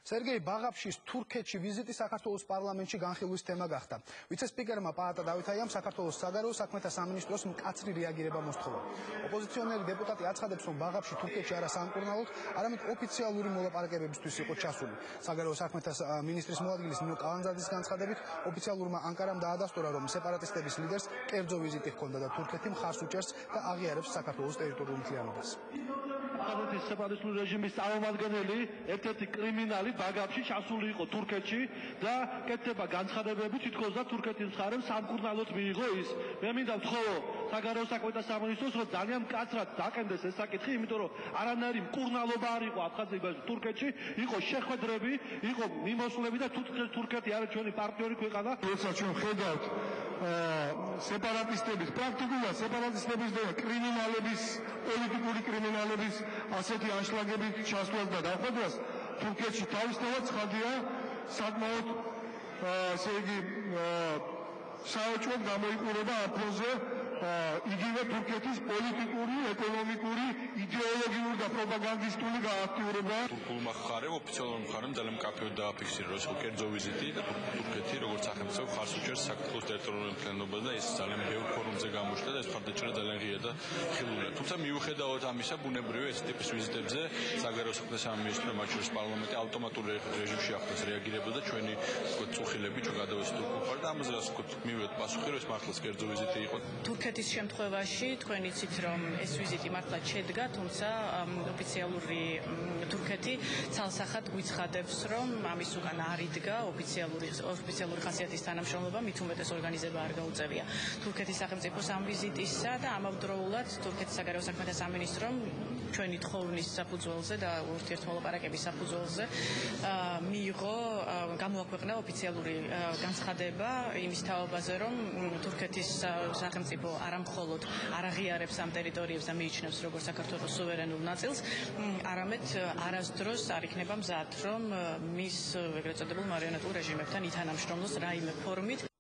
სერგეი ბაღაფშის თურქეთში ვიზიტი საქართველოს პარლამენტში განხილვის თემა გახდა. ვიცე-სპიკერმა პაატა დავითაიამ საქართველოს საგარეო საქმეთა სამინისტროს მკაცრი რეაგირება მოსთხოვა. ოპოზიციონერი დეპუტატი აცხადებს, რომ ბაღაფში თურქეთში არა სამკურნალოდ, არამედ ოფიციალური მოლაპარაკებებისთვის იყო ჩასული. საგარეო საქმეთა მინისტრის მოადგილის ნინო კალანძაძის განცხადებით, ოფიციალურმა ანკარამ დაადასტურა, რომ სეპარატისტების ლიდერს კერძო ვიზიტი ჰქონდა და თურქეთი მხარს უჭერს და აღიარებს საქართველოს ტერიტორიულ მთლიანობას. Қазақстан სეპარატისტული რეჟიმის წარმომადგენელი ერთ-ერთი კრიმინალი ბაღაფში ჩასული იყო თურქეთში და კეთდება განცხადებები თითქოს და თურქეთის მხარემ სამკურნალოდ მიიღო ის. მე მინდა ვთხოვო საგარეო საქმეთა სამინისტროს, რომ ძალიან მკაცრად დაყენდეს ეს საკითხი, იმიტომ რომ არანაირი მკურნალობა არ იყო აფხაზეთში, თურქეთში იყო შეხვედრები, იყო მიმოსვლები და თურქეთი არის ჩვენი პარტნიორი ქვეყანა. როცა ჩვენ ხედავთ სეპარატისტების, პრაქტიკულად სეპარატისტების და კრიმინალების, პოლიტიკური კრიმინალების ასეთი ანშლაგებით ჩასვლას და დახვედრას თურქეთში თავისთავად ცხადია საკმაოდ ესე იგი საოჭოდ გამოიყურება ამ ფონზე იგივე თურქეთის პოლიტიკური, ეკონომიკური, იდეოლოგიური და პროპაგანდისტული გააქტიურება. თურქულმა მხარემ, ოფიციალურ მხარემ ძალიან მკაფიოდ დააფიქსირა, რომ ეს კერძო ვიზიტი და თურქეთი როგორც სახელმწიფო მხარს უჭერს საქართველოს ტერიტორიულ მთლიანობას და ეს ძალიან ბევრ ფორუმზე გამოჩნდა და ეს მხარდაჭერა ძალიან ღია და ხილულია. თუმცა მიუხედავად ამისა, ბუნებრივია ეს ტიპის ვიზიტებზე საგარეო საქმეთა სამინისტრო, მათ შორის პარლამენტი ავტომატურ რეჟიმში ახდენს რეაგირება და ჩვენი წუხილები ჩვენ გადავეცით თურქულ მხარს და ამაზე ასე მივიღეთ პასუხი, რომ ეს მართლაც კერძო ვიზიტი იყო. თურქეთის შემთხვევაში თქვენ იცით, რომ ეს ვიზიტი მართლა შედგა, თუმცა ოფიციალური თურქეთი ცალსახად გვიცხადებს, რომ ამის უკან არ იდგა ოფიციალური ხასიათის თანამშრომლობა, მით უმეტეს ორგანიზება არ გაუწევია თურქეთის სახელმწიფოს ამ ვიზიტისა და ამავდროულად თურქეთის საგარეო საქმეთა სამინისტრომ ჩვენი თხოვნის საფუძველზე და ურთიერთმოლაპარაკების საფუძველზე მიიღო გამოაქვეყნა ოფიციალური განცხადება იმის თაობაზე, რომ თურქეთის სახელმწიფო არამხოლოდ არ აღიარებს ამ ტერიტორიებს და მიიჩნევს როგორც საქართველოს სუვერენულ ნაწილს, არამედ არასდროს არ იქნება მზად, რომ მის ეგრეთ წოდებულ მარიონეტულ რეჟიმებთან ითანამშრომლოს რაიმე ფორმით.